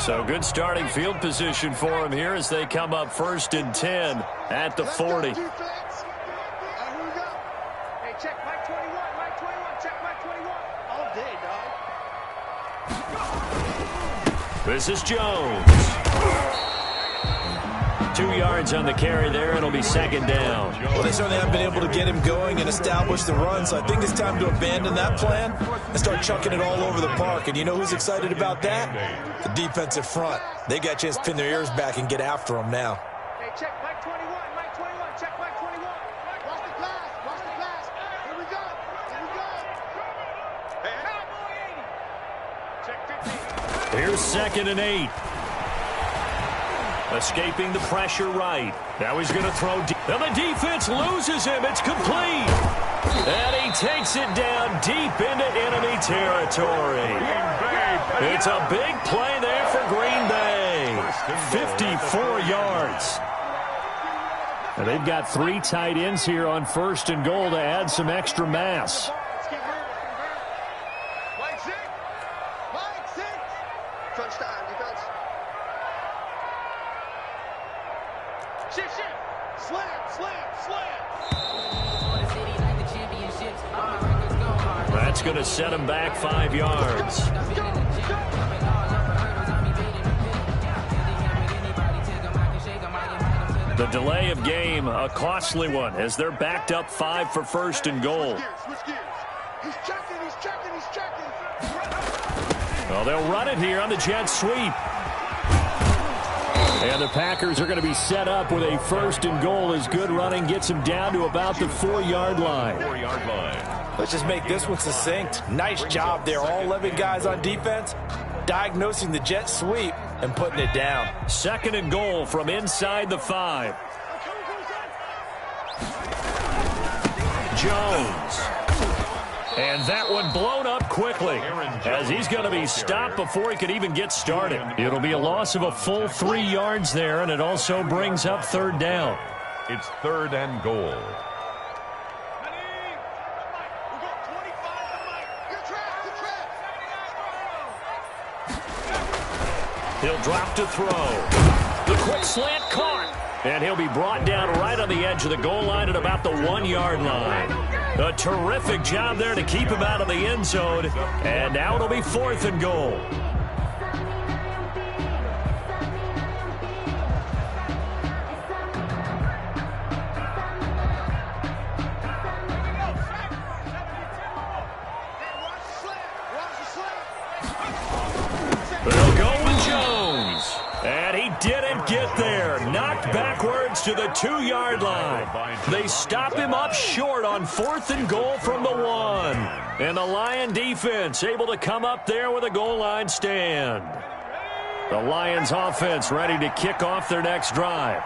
So good starting field position for him here as they come up 1st and 10 at the 40. This is Jones. 2 yards on the carry there. It'll be 2nd down. Well, they certainly haven't been able to get him going and establish the run, so I think it's time to abandon that plan and start chucking it all over the park. And you know who's excited about that? The defensive front. They got a chance to pin their ears back and get after him now. Hey, check Mike 21, Mike 21, check Mike 21. Watch the pass, watch the pass. Here we go, here we go. Hey, Cowboy 80. Check 15. Here's 2nd and 8. Escaping the pressure right. Now he's going to throw deep. And the defense loses him. It's complete. And he takes it down deep into enemy territory. It's a big play there for Green Bay. 54 yards. And they've got 3 tight ends here on 1st and goal to add some extra mass. That's going to set him back 5 yards. The delay of game, a costly one, as they're backed up 5 for 1st and goal. He's checking. Well, they'll run it here on the jet sweep. And the Packers are going to be set up with a 1st and goal as good running gets them down to about the 4-yard line. Let's just make this one succinct. Nice job there. All 11 guys on defense diagnosing the jet sweep and putting it down. 2nd and goal from inside the 5. Jones. And that one blown up quickly as he's going to be stopped before he could even get started. It'll be a loss of a full 3 yards there, and it also brings up 3rd down. It's 3rd and goal. He'll drop to throw. The quick slant caught. And he'll be brought down right on the edge of the goal line at about the 1-yard line. A terrific job there to keep him out of the end zone. And now it'll be 4th and goal. They'll go with Jones. And he didn't get there. Knocked backwards to the 2-yard line. They stop him up short on 4th and goal from the 1. And the Lion defense able to come up there with a goal line stand. The Lions offense ready to kick off their next drive.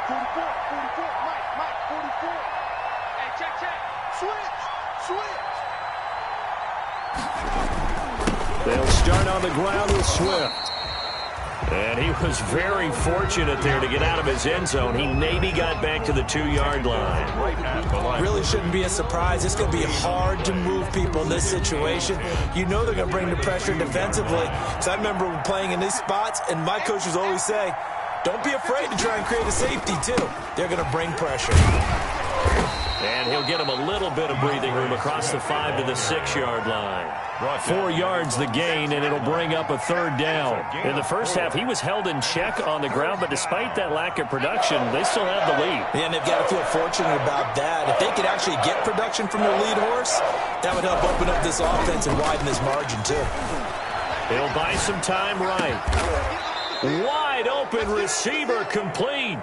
44, Mike 44. Hey, check. Switch. They'll start on the ground with Swift. And he was very fortunate there to get out of his end zone. He maybe got back to the 2-yard line. Really shouldn't be a surprise. It's going to be hard to move people in this situation. You know they're going to bring the pressure defensively. Because I remember playing in these spots, and my coaches always say, don't be afraid to try and create a safety, too. They're going to bring pressure. And he'll get him a little bit of breathing room across the 5 to the 6-yard line. 4 yards the gain, and it'll bring up a 3rd down. In the first half, he was held in check on the ground, but despite that lack of production, they still have the lead. Yeah, and they've got to feel fortunate about that. If they could actually get production from their lead horse, that would help open up this offense and widen this margin, too. He'll buy some time right. Wide open receiver complete.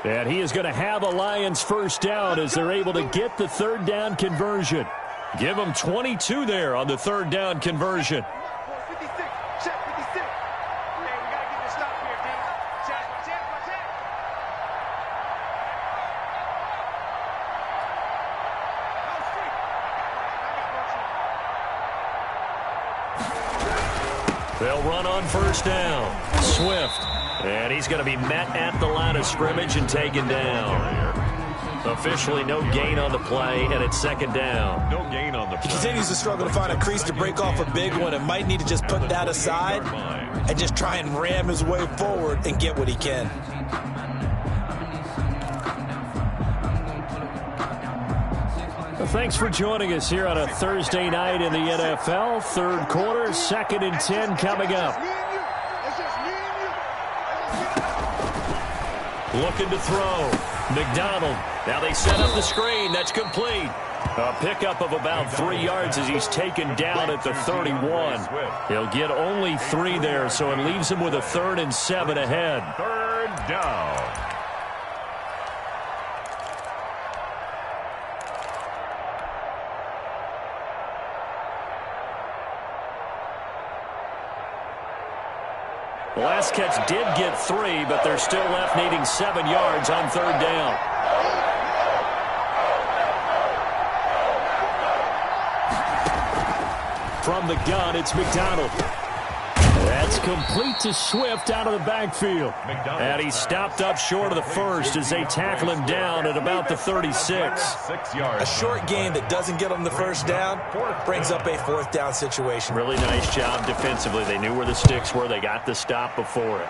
And he is going to have a Lions 1st down as they're able to get the 3rd down conversion. Give them 22 there on the 3rd down conversion. 56. Check 56. Hey, we got to get this stop here, D. Check. They'll run on 1st down. Swift. And he's going to be met at the line of scrimmage and taken down. Officially no gain on the play, and it's second down. No gain on the He play. continues to struggle to find a crease to break off a big one and might need to just put that aside and just try and ram his way forward and get what he can. Well, thanks for joining us here on a Thursday night in the NFL. Third quarter, 2nd and 10 coming up. Looking to throw. McDonald. Now they set up the screen. That's complete. A pickup of about 3 yards as he's taken down at the 31. He'll get only 3 there, so it leaves him with a 3rd and 7 ahead. Third down. The last catch did get 3, but they're still left needing 7 yards on 3rd down. From the gun, it's McDonald. That's complete to Swift out of the backfield. And he stopped up short of the first as they tackle him down at about the 36. 6 yards. A short gain that doesn't get him the first down brings up a 4th down situation. Really nice job defensively. They knew where the sticks were. They got the stop before it.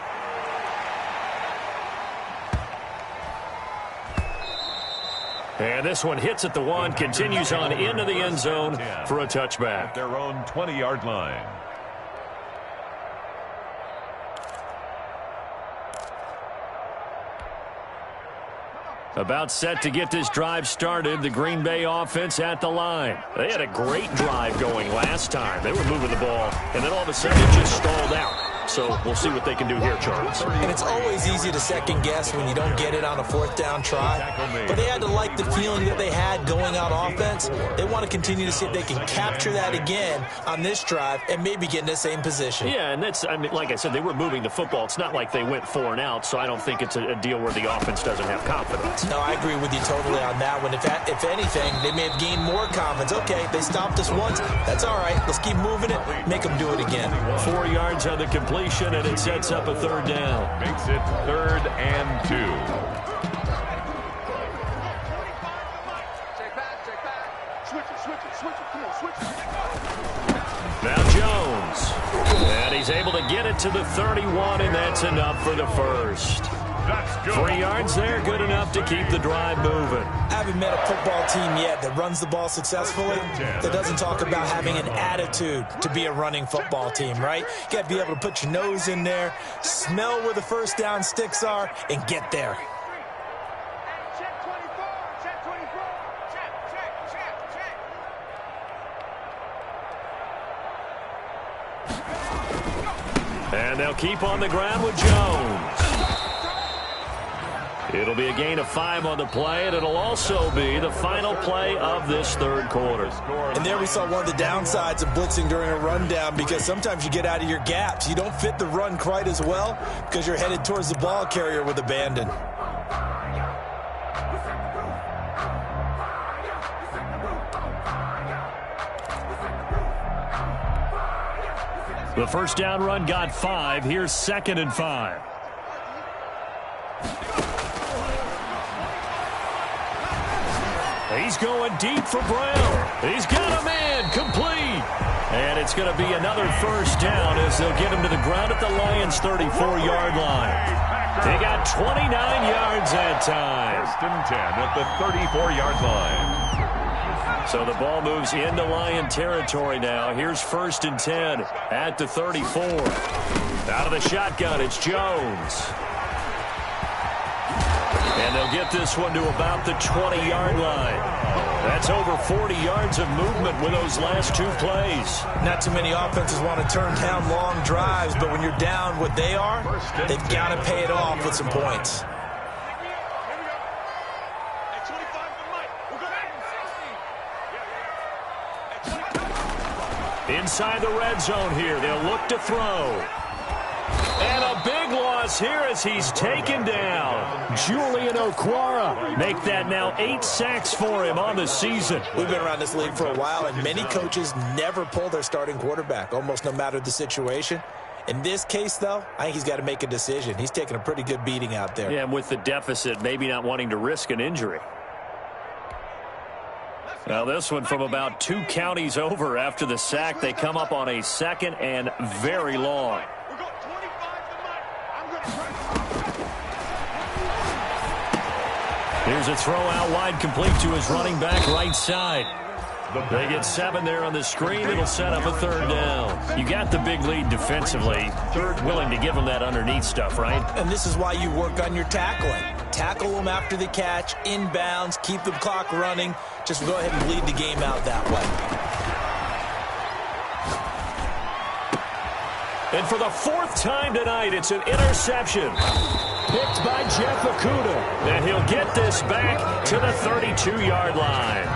And this one hits at the 1, continues on into the end zone for a touchback. At their own 20-yard line. About set to get this drive started. The Green Bay offense at the line. They had a great drive going last time. They were moving the ball, and then all of a sudden it just stalled out. So we'll see what they can do here, Charles. And it's always easy to second guess when you don't get it on a 4th down try. But they had to like the feeling that they had going on offense. They want to continue to see if they can capture that again on this drive and maybe get in the same position. Yeah, and that's, I mean, like I said, they were moving the football. It's not like they went 4 and out, so I don't think it's a deal where the offense doesn't have confidence. No, I agree with you totally on that one. If anything, they may have gained more confidence. Okay, they stopped us once. That's all right. Let's keep moving it. Make them do it again. 4 yards on the completion, and it sets up a 3rd down. Makes it 3rd and 2. Now Jones. And he's able to get it to the 31, and that's enough for the first. That's good. 3 yards there, good enough to keep the drive moving. I haven't met a football team yet that runs the ball successfully that doesn't talk about having an attitude to be a running football team, right? You got to be able to put your nose in there, smell where the first down sticks are, and get there. Check 24, check 24, check. And they'll keep on the ground with Jones. It'll be a gain of 5 on the play, and it'll also be the final play of this 3rd quarter. And there we saw one of the downsides of blitzing during a rundown, because sometimes you get out of your gaps. You don't fit the run quite as well because you're headed towards the ball carrier with abandon. The first down run got 5. Here's 2nd and 5. He's going deep for Brown. He's got a man complete. And it's going to be another first down as they'll get him to the ground at the Lions' 34-yard line. They got 29 yards that time. 1st and 10 at the 34-yard line. So the ball moves into Lion territory now. Here's 1st and 10 at the 34. Out of the shotgun, it's Jones. And they'll get this one to about the 20-yard line. That's over 40 yards of movement with those last 2 plays. Not too many offenses want to turn down long drives, but when you're down what they are, they've got to pay it off with some points. Inside the red zone here, they'll look to throw. And a big loss here as he's taken down. Julian Okwara make that now 8 sacks for him on the season. We've been around this league for a while, and many coaches never pull their starting quarterback, almost no matter the situation. In this case, though, I think he's got to make a decision. He's taking a pretty good beating out there. Yeah, and with the deficit, maybe not wanting to risk an injury. Now this one from about 2 counties over after the sack. They come up on a 2nd and very long. Here's a throw out wide, complete to his running back right side. They get 7 there on the screen. It'll set up a 3rd down. You got the big lead defensively. Willing to give them that underneath stuff, right? And this is why you work on your tackling. Tackle them after the catch, inbounds, keep the clock running. Just go ahead and bleed the game out that way. And for the 4th time tonight, it's an interception. Picked by Jeff Okudah. And he'll get this back to the 32-yard line.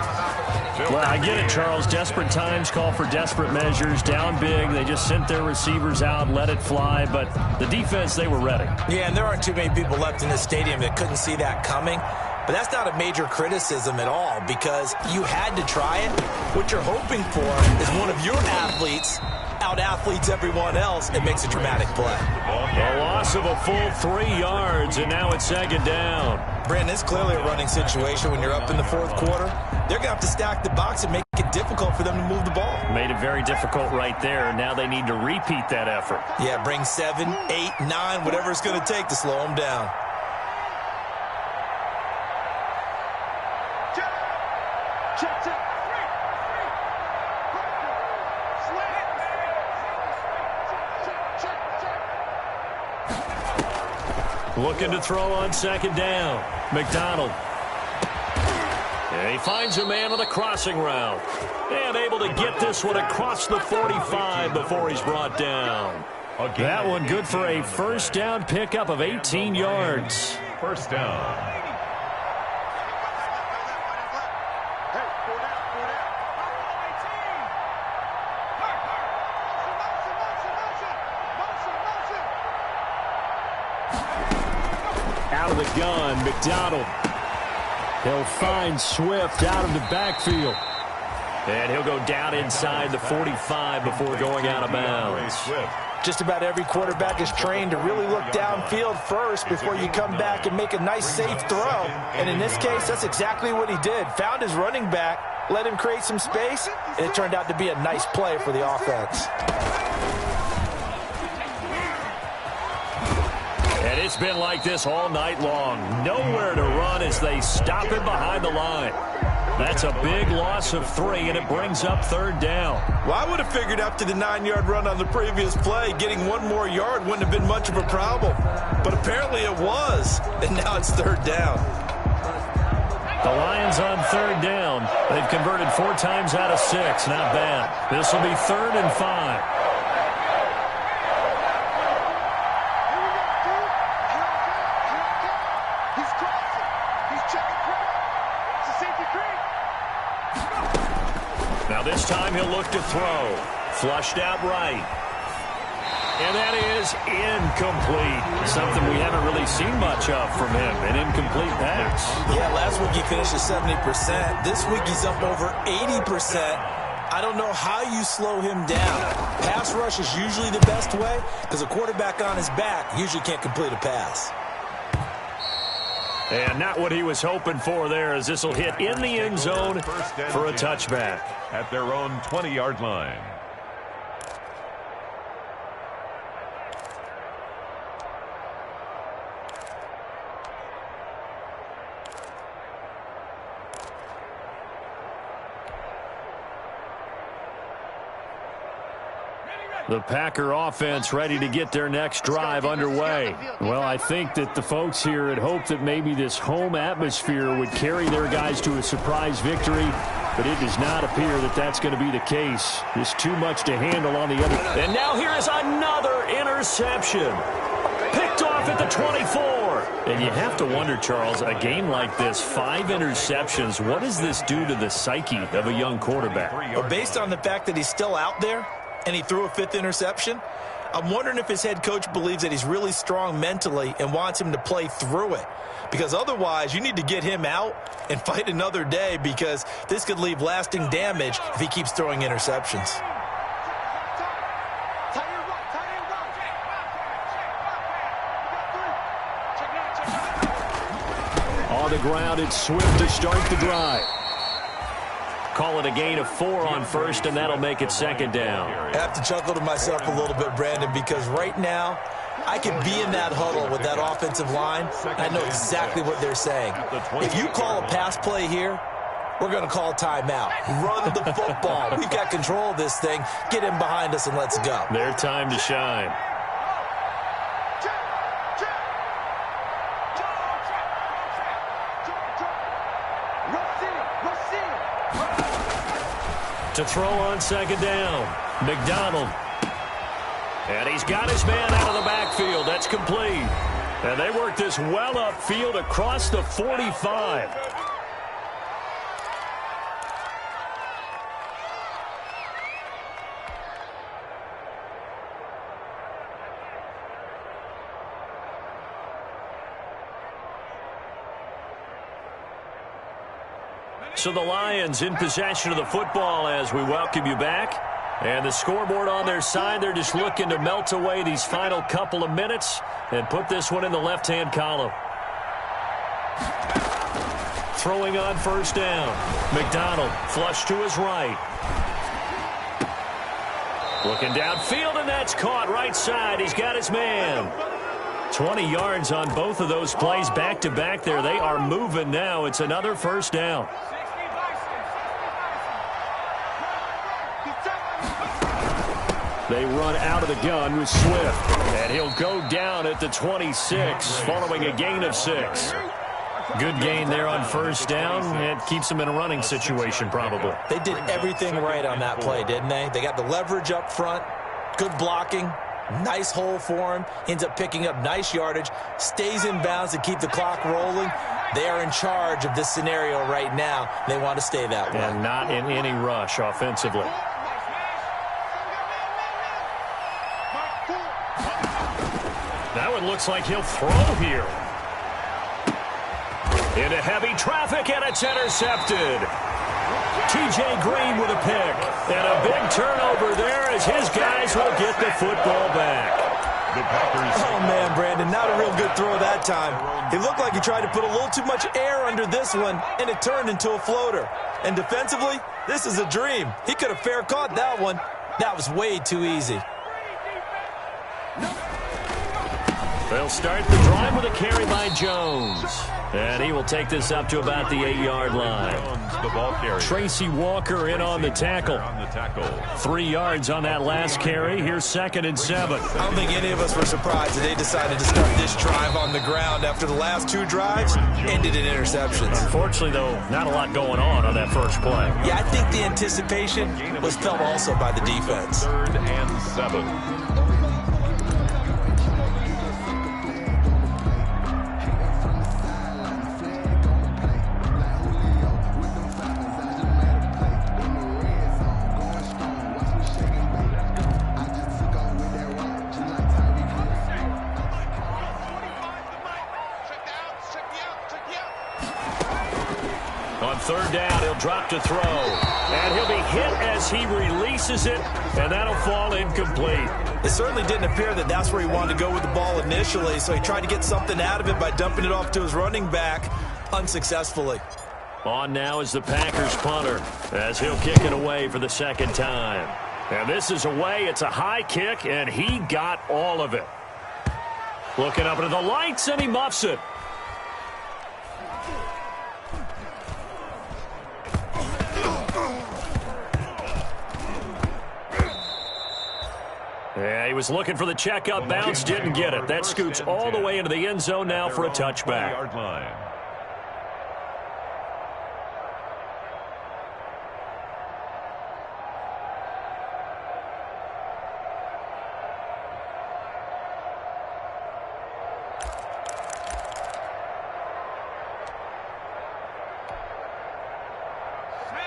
Well, I get it, Charles. Desperate times call for desperate measures. Down big. They just sent their receivers out, let it fly. But the defense, they were ready. Yeah, and there aren't too many people left in this stadium that couldn't see that coming. But that's not a major criticism at all because you had to try it. What you're hoping for is one of your athletes out-athletes everyone else and makes a dramatic play. A loss of a full 3 yards, and now it's 2nd down. Brandon, it's clearly a running situation when you're up in the 4th quarter. They're going to have to stack the box and make it difficult for them to move the ball. Made it very difficult right there. Now they need to repeat that effort. Yeah, bring 7, 8, 9, whatever it's going to take to slow them down. Looking to throw on 2nd down. McDonald. And he finds a man on the crossing route. And able to get this one across the 45 before he's brought down. That one good for a 1st down pickup of 18 yards. 1st down. Out of the gun, McDonald. He'll find Swift out of the backfield. And he'll go down inside the 45 before going out of bounds. Just about every quarterback is trained to really look downfield first before you come back and make a nice, safe throw. And in this case, that's exactly what he did. Found his running back, let him create some space, and it turned out to be a nice play for the offense. And it's been like this all night long. Nowhere to run as they stop him behind the line. That's a big loss of 3, and it brings up 3rd down. Well, I would have figured after the 9-yard run on the previous play, getting 1 more yard wouldn't have been much of a problem. But apparently it was, and now it's 3rd down. The Lions on 3rd down. They've converted 4 times out of 6. Not bad. This will be 3rd and 5. This time he'll look to throw. Flushed out right. And that is incomplete. Something we haven't really seen much of from him. An incomplete pass. Yeah, last week he finished at 70%. This week he's up over 80%. I don't know how you slow him down. Pass rush is usually the best way because a quarterback on his back usually can't complete a pass. And not what he was hoping for there, as this will hit in the end zone for a touchback. At their own 20-yard line. The Packer offense ready to get their next drive underway. Well, I think that the folks here had hoped that maybe this home atmosphere would carry their guys to a surprise victory, but it does not appear that that's going to be the case. There's too much to handle on the other. And now here is another interception. Picked off at the 24. And you have to wonder, Charles, a game like this, 5 interceptions, what does this do to the psyche of a young quarterback? Well, based on the fact that he's still out there, and he threw a 5th interception, I'm wondering if his head coach believes that he's really strong mentally and wants him to play through it. Because otherwise, you need to get him out and fight another day because this could leave lasting damage if he keeps throwing interceptions. On the ground, it's Swift to start the drive. call it a gain of 4 on first, and that'll make it second down. I have to chuckle to myself a little bit, Brandon, because right now I could be in that huddle with that offensive line. I know exactly what they're saying. If you call a pass play here, we're going to call timeout. Run the football. We've got control of this thing. Get in behind us and let's go. Their time to shine. To throw on second down, McDonald. And he's got his man out of the backfield. That's complete. And they work this well upfield across the 45. So the Lions in possession of the football as we welcome you back. And the scoreboard on their side, they're just looking to melt away these final couple of minutes and put this one in the left-hand column. Throwing on first down. McDonald flush to his right. Looking downfield, and that's caught right side. He's got his man. 20 yards on both of those plays back-to-back there. They are moving now. It's another first down. They run out of the gun with Swift. And he'll go down at the 26 following a gain of 6. Good gain there on first down, and keeps them in a running situation probably. They did everything right on that play, didn't they? They got the leverage up front, good blocking, nice hole for him, ends up picking up nice yardage, stays in bounds to keep the clock rolling. They are in charge of this scenario right now. They want to stay that way. And not in any rush offensively. That one looks like he'll throw here. Into heavy traffic, and it's intercepted. T.J. Green with a pick. And a big turnover there as his guys will get the football back. Oh, man, Brandon, not a real good throw that time. It looked like he tried to put a little too much air under this one, and it turned into a floater. And defensively, this is a dream. He could have fair caught that one. That was way too easy. They'll start the drive with a carry by Jones. And he will take this up to about the 8-yard line. Tracy Walker in on the tackle. 3 yards on that last carry. Here's 2nd and 7. I don't think any of us were surprised that they decided to start this drive on the ground after the last 2 drives ended in interceptions. Unfortunately, though, not a lot going on that first play. Yeah, I think the anticipation was felt also by the defense. 3rd and 7. On 3rd down, he'll drop to throw. And he'll be hit as he releases it, and that'll fall incomplete. It certainly didn't appear that that's where he wanted to go with the ball initially, so he tried to get something out of it by dumping it off to his running back unsuccessfully. On now is the Packers punter as he'll kick it away for the 2nd time. And this is away. It's a high kick, and he got all of it. Looking up into the lights, and he muffs it. Yeah, he was looking for the checkup bounce, didn't get it. That scoots all the way into the end zone now for a touchback.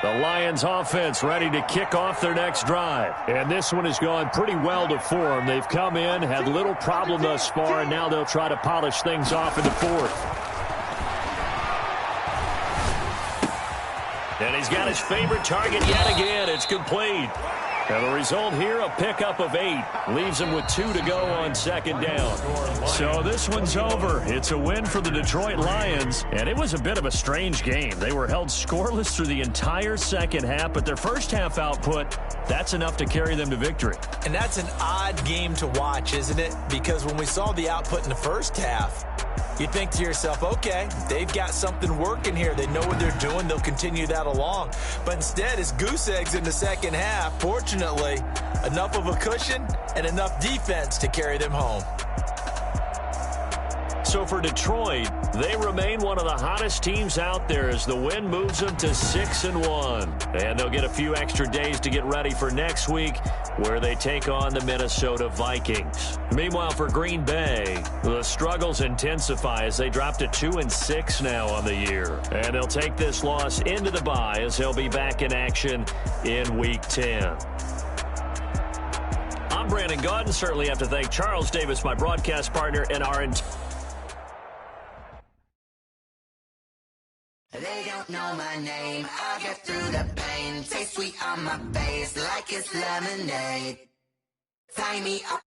The Lions offense ready to kick off their next drive. And this one has gone pretty well to form. They've come in, had little problem thus far, and now they'll try to polish things off in the 4th. And he's got his favorite target yet again. It's complete. And the result here, a pickup of 8. Leaves them with 2 to go on second down. So this one's over. It's a win for the Detroit Lions, and it was a bit of a strange game. They were held scoreless through the entire second half, but their first half output, that's enough to carry them to victory. And that's an odd game to watch, isn't it? Because when we saw the output in the first half, you think to yourself, okay, they've got something working here. They know what they're doing. They'll continue that along. But instead, it's goose eggs in the second half. Fortunately, enough of a cushion and enough defense to carry them home. So for Detroit, they remain one of the hottest teams out there as the win moves them to 6-1. And they'll get a few extra days to get ready for next week, where they take on the Minnesota Vikings. Meanwhile, for Green Bay, the struggles intensify as they drop to 2-6 now on the year. And they'll take this loss into the bye as they'll be back in action in Week 10. I'm Brandon Gaudin. Certainly have to thank Charles Davis, my broadcast partner, and our They don't know my name, I'll get through the pain. Taste sweet on my face like it's lemonade. Tie me up.